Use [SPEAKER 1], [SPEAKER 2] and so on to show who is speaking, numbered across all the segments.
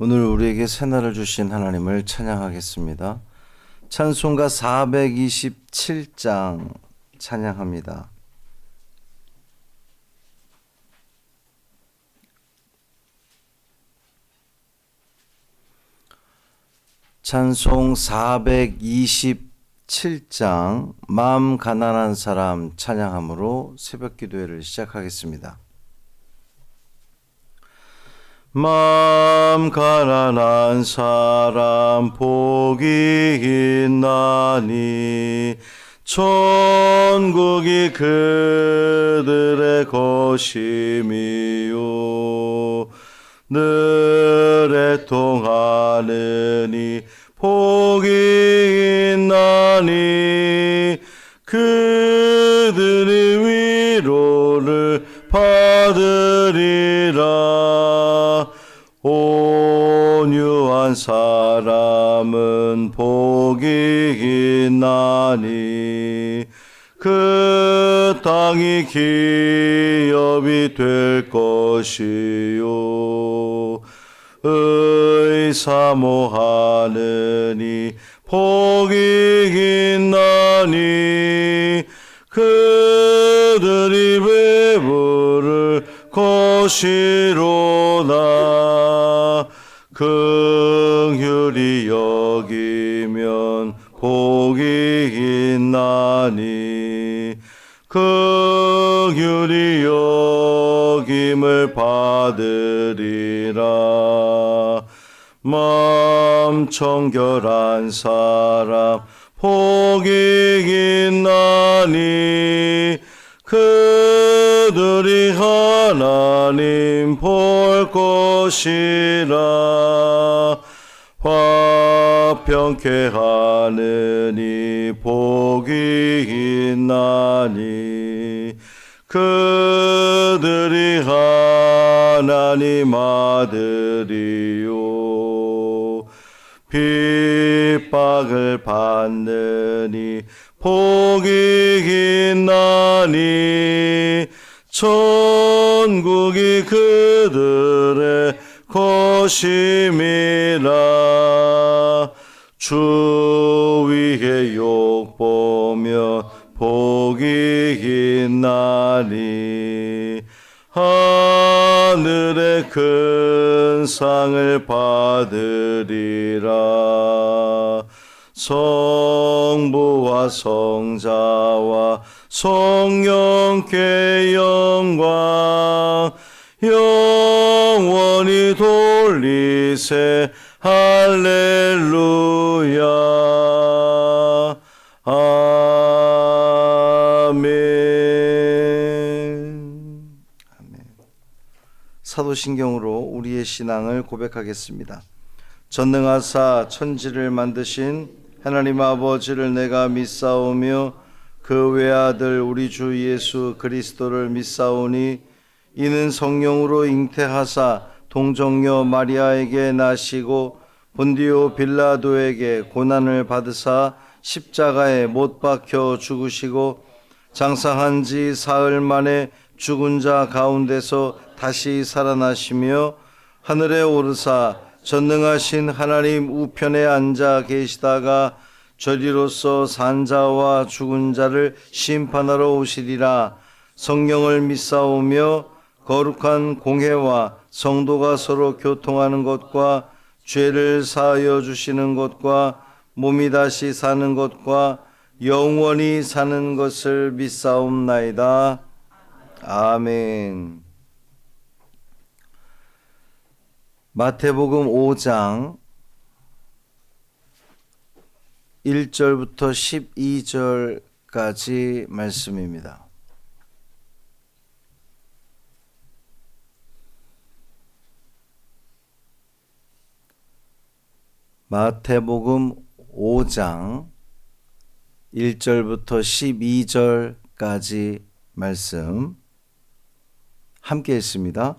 [SPEAKER 1] 오늘 우리에게 새날을 주신 하나님을 찬양하겠습니다. 찬송가 427장 찬양합니다. 찬송 427장 마음 가난한 사람 찬양함으로 새벽 기도회를 시작하겠습니다. 마음 가난한 사람 복이 있나니 천국이 그들의 것임이요 늘 애통하느니 복이 있나니 그들이 위로를 받으리라. 온유한 사람은 복이 있나니 그 땅이 기업이 될 것이요 의사모하느니 복이 있나니 그들이 배부를 것이로다. 긍휼히 여기면 복이 있나니 긍휼히 여김을 받으리라. 마음 청결한 사람 복이 있나니 그들이 하나님 볼 것이라. 화평케 하느니 복이 있나니 그들이 하나님 아들이요 핍박을 받느니 복이 있나니 천국이 그들의 것임이라. 주 위에 욕보며 복이 있나니 하늘의 큰 상을 받으리라. 성부와 성자와 성령께 영광 영원히 돌리세. 할렐루야. 아멘. 사도신경으로 우리의 신앙을 고백하겠습니다. 전능하사 천지를 만드신 하나님 아버지를 내가 믿사오며 그 외아들 우리 주 예수 그리스도를 믿사오니 이는 성령으로 잉태하사 동정녀 마리아에게 나시고 본디오 빌라도에게 고난을 받으사 십자가에 못 박혀 죽으시고 장사한 지 사흘 만에 죽은 자 가운데서 다시 살아나시며 하늘에 오르사 전능하신 하나님 우편에 앉아 계시다가 저리로서 산 자와 죽은 자를 심판하러 오시리라. 성령을 믿사오며 거룩한 공회와 성도가 서로 교통하는 것과 죄를 사하여 주시는 것과 몸이 다시 사는 것과 영원히 사는 것을 믿사옵나이다. 아멘. 마태복음 5장 1절부터 12절까지 말씀입니다. 마태복음 5장 1절부터 12절까지 말씀 함께 읽습니다.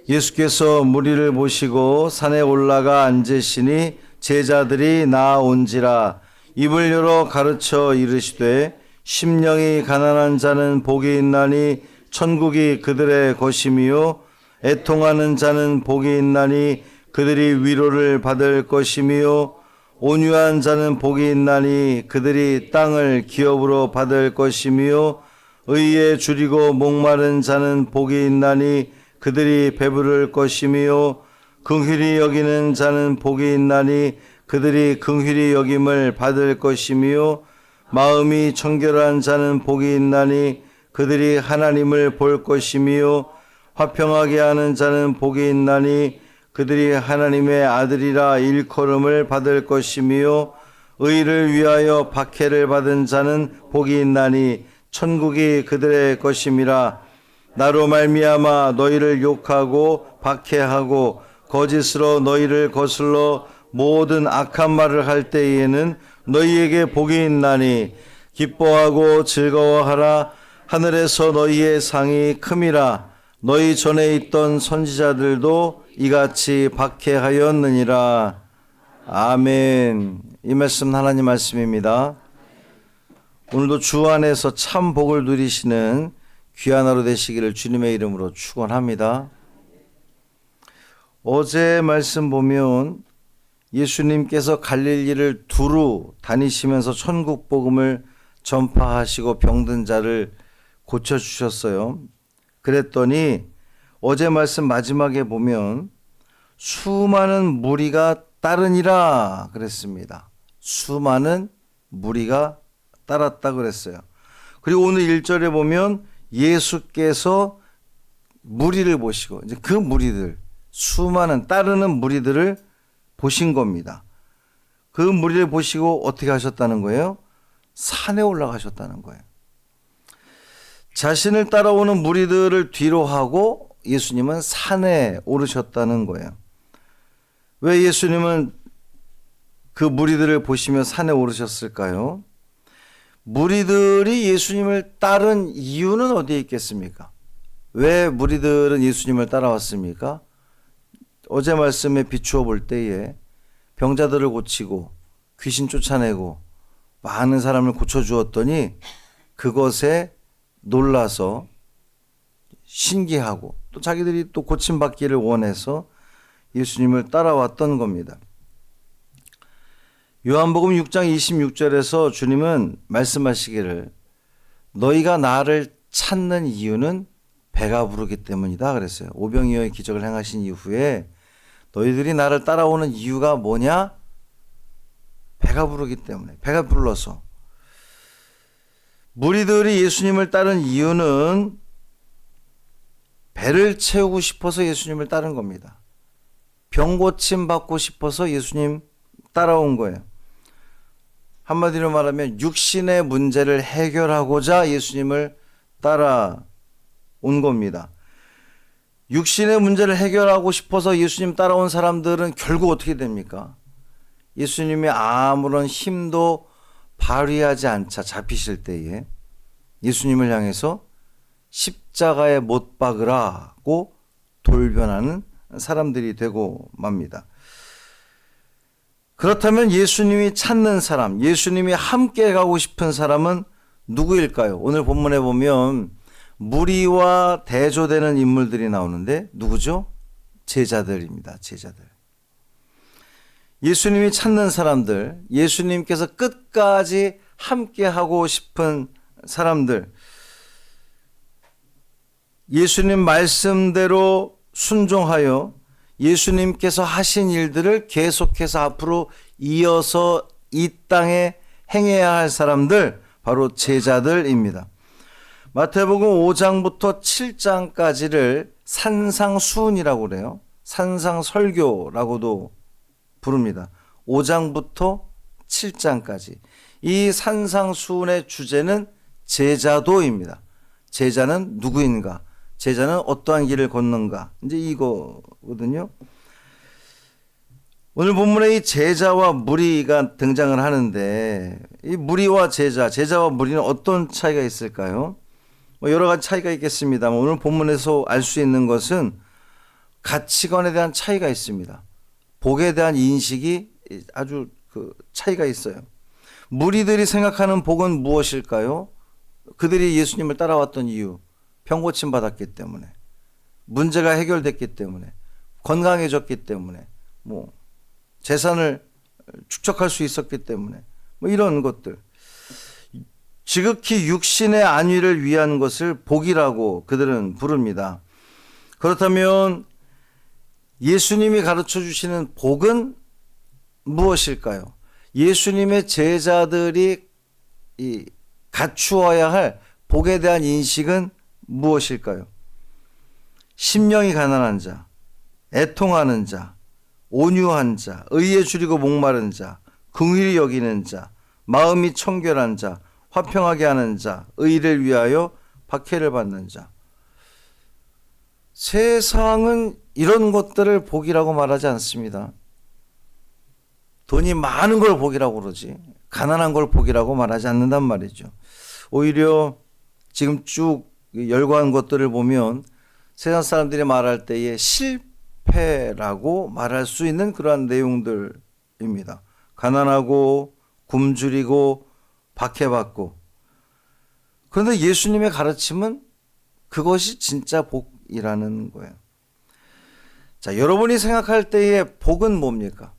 [SPEAKER 1] 예수께서 무리를 모시고 산에 올라가 앉으시니 제자들이 나아온지라. 입을 열어 가르쳐 이르시되 심령이 가난한 자는 복이 있나니 천국이 그들의 것이미요 애통하는 자는 복이 있나니 그들이 위로를 받을 것이며 온유한 자는 복이 있나니 그들이 땅을 기업으로 받을 것이며 의에 줄이고 목마른 자는 복이 있나니 그들이 배부를 것이며 긍휼히 여기는 자는 복이 있나니 그들이 긍휼히 여김을 받을 것이며 마음이 청결한 자는 복이 있나니 그들이 하나님을 볼 것이며 화평하게 하는 자는 복이 있나니 그들이 하나님의 아들이라 일컬음을 받을 것이며 의를 위하여 박해를 받은 자는 복이 있나니 천국이 그들의 것임이라. 나로 말미암아 너희를 욕하고 박해하고 거짓으로 너희를 거슬러 모든 악한 말을 할 때에는 너희에게 복이 있나니 기뻐하고 즐거워하라. 하늘에서 너희의 상이 큼이라. 너희 전에 있던 선지자들도 이같이 박해하였느니라. 아멘. 이 말씀 하나님 말씀입니다. 오늘도 주 안에서 참 복을 누리시는 귀한 하루 되시기를 주님의 이름으로 축원합니다. 어제 말씀 보면 예수님께서 갈릴리를 두루 다니시면서 천국 복음을 전파하시고 병든 자를 고쳐주셨어요. 그랬더니 어제 말씀 마지막에 보면 수많은 무리가 따르니라 그랬습니다. 수많은 무리가 따랐다 그랬어요. 그리고 오늘 1절에 보면 예수께서 무리를 보시고 이제 그 무리들 수많은 따르는 무리들을 보신 겁니다. 그 무리를 보시고 어떻게 하셨다는 거예요? 산에 올라가셨다는 거예요. 자신을 따라오는 무리들을 뒤로 하고 예수님은 산에 오르셨다는 거예요. 왜 예수님은 그 무리들을 보시며 산에 오르셨을까요? 무리들이 예수님을 따른 이유는 어디에 있겠습니까? 왜 무리들은 예수님을 따라왔습니까? 어제 말씀에 비추어 볼 때에 병자들을 고치고 귀신 쫓아내고 많은 사람을 고쳐주었더니 그것에 놀라서 신기하고 또 자기들이 또 고침받기를 원해서 예수님을 따라왔던 겁니다. 요한복음 6장 26절에서 주님은 말씀하시기를 너희가 나를 찾는 이유는 배가 부르기 때문이다 그랬어요. 오병이어의 기적을 행하신 이후에 너희들이 나를 따라오는 이유가 뭐냐? 배가 부르기 때문에. 배가 불러서. 무리들이 예수님을 따른 이유는 배를 채우고 싶어서 예수님을 따른 겁니다. 병 고침 받고 싶어서 예수님 따라온 거예요. 한마디로 말하면 육신의 문제를 해결하고자 예수님을 따라온 겁니다. 육신의 문제를 해결하고 싶어서 예수님 따라온 사람들은 결국 어떻게 됩니까? 예수님이 아무런 힘도 발휘하지 않자 잡히실 때에 예수님을 향해서 십자가에 못 박으라고 돌변하는 사람들이 되고 맙니다. 그렇다면 예수님이 찾는 사람, 예수님이 함께 가고 싶은 사람은 누구일까요? 오늘 본문에 보면 무리와 대조되는 인물들이 나오는데 누구죠? 제자들입니다. 제자들. 예수님이 찾는 사람들, 예수님께서 끝까지 함께 하고 싶은 사람들, 예수님 말씀대로 순종하여 예수님께서 하신 일들을 계속해서 앞으로 이어서 이 땅에 행해야 할 사람들, 바로 제자들입니다. 마태복음 5장부터 7장까지를 산상수훈이라고 그래요. 산상설교라고도 부릅니다. 5장부터 7장까지. 이 산상수훈의 주제는 제자도입니다. 제자는 누구인가? 제자는 어떠한 길을 걷는가? 이제 이거거든요. 오늘 본문에 이 제자와 무리가 등장을 하는데 이 무리와 제자와 무리는 어떤 차이가 있을까요? 여러 가지 차이가 있겠습니다만 오늘 본문에서 알 수 있는 것은 가치관에 대한 차이가 있습니다. 복에 대한 인식이 아주 차이가 있어요. 무리들이 생각하는 복은 무엇일까요? 그들이 예수님을 따라왔던 이유, 병 고침 받았기 때문에, 문제가 해결됐기 때문에, 건강해졌기 때문에, 뭐 재산을 축적할 수 있었기 때문에 뭐 이런 것들. 지극히 육신의 안위를 위한 것을 복이라고 그들은 부릅니다. 그렇다면 예수님이 가르쳐 주시는 복은 무엇일까요? 예수님의 제자들이 갖추어야 할 복에 대한 인식은 무엇일까요? 심령이 가난한 자, 애통하는 자, 온유한 자, 의에 줄이고 목마른 자, 긍휼히 여기는 자, 마음이 청결한 자, 화평하게 하는 자, 의를 위하여 박해를 받는 자. 세상은 이런 것들을 복이라고 말하지 않습니다. 돈이 많은 걸 복이라고 그러지 가난한 걸 복이라고 말하지 않는단 말이죠. 오히려 지금 쭉 열거한 것들을 보면 세상 사람들이 말할 때에 실패라고 말할 수 있는 그러한 내용들입니다. 가난하고 굶주리고 박해받고. 그런데 예수님의 가르침은 그것이 진짜 복이라는 거예요. 자, 여러분이 생각할 때의 복은 뭡니까?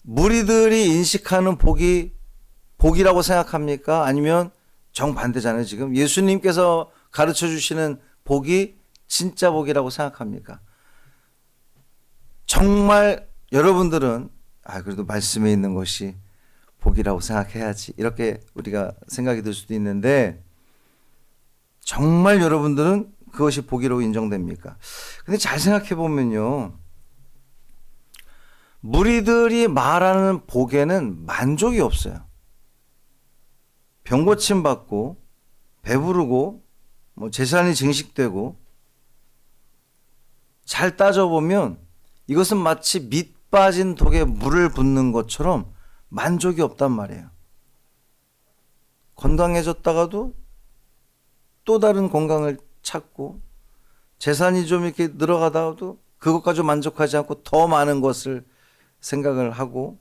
[SPEAKER 1] 무리들이 인식하는 복이 복이라고 생각합니까? 아니면 정반대잖아요. 지금 예수님께서 가르쳐 주시는 복이 진짜 복이라고 생각합니까? 정말 여러분들은 그래도 말씀에 있는 것이 복이라고 생각해야지 이렇게 우리가 생각이 들 수도 있는데 정말 여러분들은 그것이 복이라고 인정됩니까? 근데 잘 생각해 보면요, 무리들이 말하는 복에는 만족이 없어요. 병 고침 받고 배부르고 뭐 재산이 증식되고, 잘 따져보면 이것은 마치 밑 빠진 독에 물을 붓는 것처럼 만족이 없단 말이에요. 건강해졌다가도 또 다른 건강을 찾고, 재산이 좀 이렇게 늘어가다가도 그것 가지고 만족하지 않고 더 많은 것을 생각을 하고,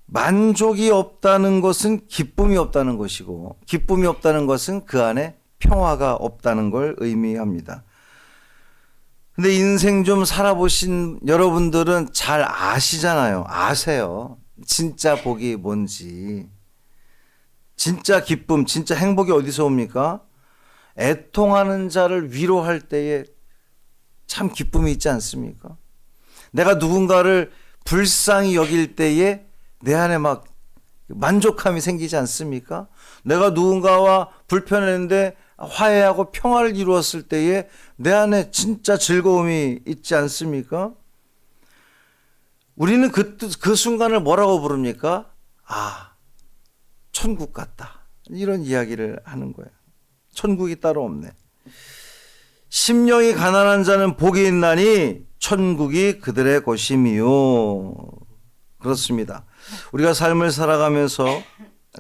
[SPEAKER 1] 만족이 없다는 것은 기쁨이 없다는 것이고, 기쁨이 없다는 것은 그 안에 평화가 없다는 걸 의미합니다. 근데 인생 좀 살아보신 여러분들은 잘 아시잖아요. 아세요. 진짜 복이 뭔지. 진짜 기쁨, 진짜 행복이 어디서 옵니까? 애통하는 자를 위로할 때에 참 기쁨이 있지 않습니까? 내가 누군가를 불쌍히 여길 때에 내 안에 막 만족함이 생기지 않습니까? 내가 누군가와 불편했는데 화해하고 평화를 이루었을 때에 내 안에 진짜 즐거움이 있지 않습니까? 우리는 그 순간을 뭐라고 부릅니까? 천국 같다. 이런 이야기를 하는 거예요. 천국이 따로 없네. 심령이 가난한 자는 복이 있나니 천국이 그들의 것임이요. 그렇습니다. 우리가 삶을 살아가면서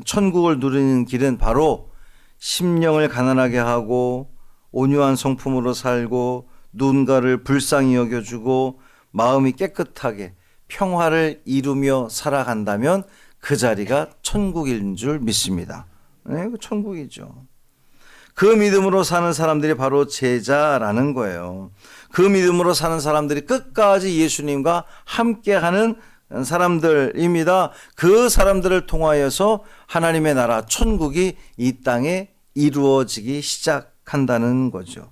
[SPEAKER 1] 천국을 누리는 길은 바로 심령을 가난하게 하고 온유한 성품으로 살고 누군가를 불쌍히 여겨주고 마음이 깨끗하게 평화를 이루며 살아간다면 그 자리가 천국인 줄 믿습니다. 네, 그 천국이죠. 그 믿음으로 사는 사람들이 바로 제자라는 거예요. 그 믿음으로 사는 사람들이 끝까지 예수님과 함께하는 사람들입니다. 그 사람들을 통하여서 하나님의 나라 천국이 이 땅에 이루어지기 시작한다는 거죠.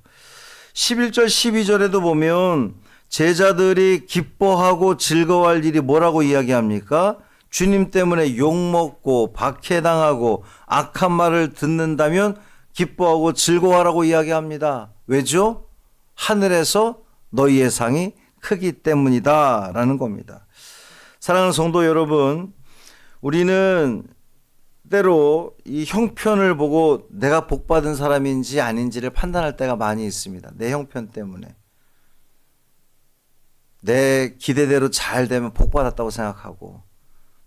[SPEAKER 1] 11절 12절에도 보면 제자들이 기뻐하고 즐거워할 일이 뭐라고 이야기합니까? 주님 때문에 욕먹고 박해당하고 악한 말을 듣는다면 기뻐하고 즐거워하라고 이야기합니다. 왜죠? 하늘에서 너희의 상이 크기 때문이다 라는 겁니다. 사랑하는 성도 여러분, 우리는 때로 이 형편을 보고 내가 복받은 사람인지 아닌지를 판단할 때가 많이 있습니다. 내 형편 때문에. 내 기대대로 잘 되면 복받았다고 생각하고,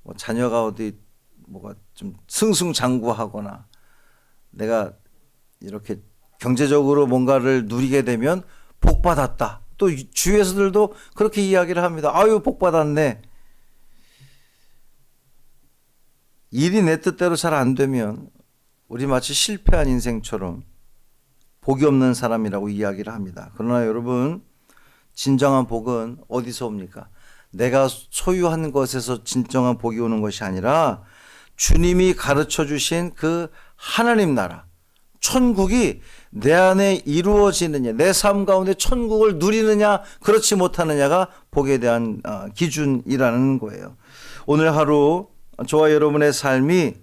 [SPEAKER 1] 뭐 자녀가 어디 뭐가 좀 승승장구하거나 내가 이렇게 경제적으로 뭔가를 누리게 되면 복받았다. 또 주위에서들도 그렇게 이야기를 합니다. 아유, 복받았네. 일이 내 뜻대로 잘 안 되면 우리 마치 실패한 인생처럼 복이 없는 사람이라고 이야기를 합니다. 그러나 여러분, 진정한 복은 어디서 옵니까? 내가 소유한 것에서 진정한 복이 오는 것이 아니라 주님이 가르쳐 주신 그 하나님 나라, 천국이 내 안에 이루어지느냐, 내 삶 가운데 천국을 누리느냐, 그렇지 못하느냐가 복에 대한 기준이라는 거예요. 오늘 하루 저와 여러분의 삶이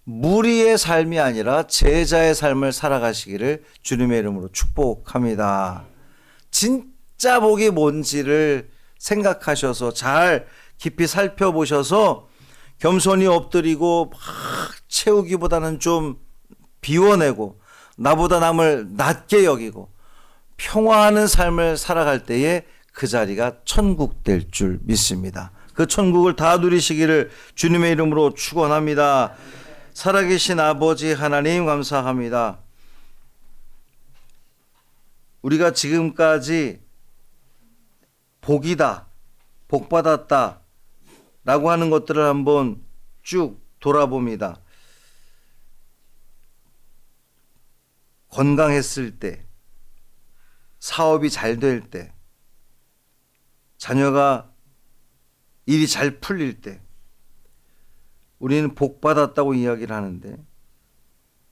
[SPEAKER 1] 무리의 삶이 아니라 제자의 삶을 살아가시기를 주님의 이름으로 축복합니다. 진짜 복이 뭔지를 생각하셔서 잘 깊이 살펴보셔서 겸손히 엎드리고 막 채우기보다는 좀 비워내고 나보다 남을 낮게 여기고 평화하는 삶을 살아갈 때에 그 자리가 천국 될 줄 믿습니다. 그 천국을 다 누리시기를 주님의 이름으로 축원합니다. 살아계신 아버지 하나님 감사합니다. 우리가 지금까지 복이다, 복받았다 라고 하는 것들을 한번 쭉 돌아봅니다. 건강했을 때, 사업이 잘 될 때, 자녀가 일이 잘 풀릴 때 우리는 복받았다고 이야기를 하는데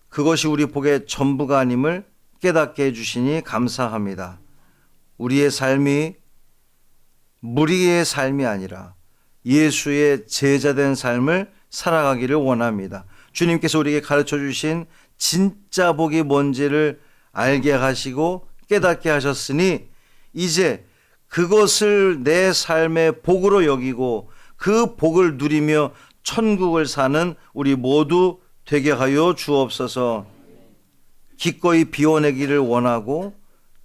[SPEAKER 1] 그것이 우리 복의 전부가 아님을 깨닫게 해주시니 감사합니다. 우리의 삶이 무리의 삶이 아니라 예수의 제자된 삶을 살아가기를 원합니다. 주님께서 우리에게 가르쳐 주신 진짜 복이 뭔지를 알게 하시고 깨닫게 하셨으니 이제 그것을 내 삶의 복으로 여기고 그 복을 누리며 천국을 사는 우리 모두 되게 하여 주옵소서. 기꺼이 비워내기를 원하고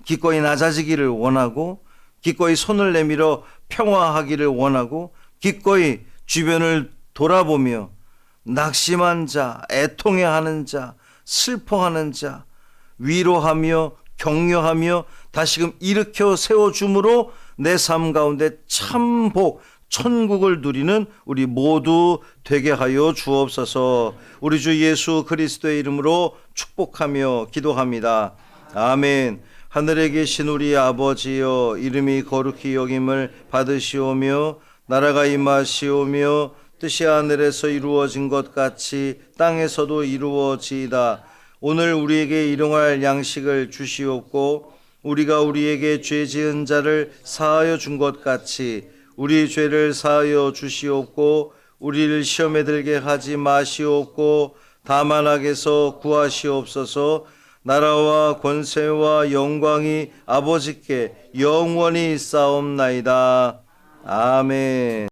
[SPEAKER 1] 기꺼이 낮아지기를 원하고 기꺼이 손을 내밀어 평화하기를 원하고 기꺼이 주변을 돌아보며 낙심한 자, 애통해하는 자, 슬퍼하는 자 위로하며 격려하며 다시금 일으켜 세워줌으로 내 삶 가운데 참복 천국을 누리는 우리 모두 되게 하여 주옵소서. 우리 주 예수 그리스도의 이름으로 축복하며 기도합니다. 아멘. 하늘에 계신 우리 아버지여, 이름이 거룩히 여김을 받으시오며 나라가 임하시오며 뜻이 하늘에서 이루어진 것 같이 땅에서도 이루어지이다. 오늘 우리에게 일용할 양식을 주시옵고 우리가 우리에게 죄 지은 자를 사하여 준 것 같이 우리 죄를 사하여 주시옵고 우리를 시험에 들게 하지 마시옵고 다만 악에서 구하시옵소서. 나라와 권세와 영광이 아버지께 영원히 있사옵나이다. 아멘.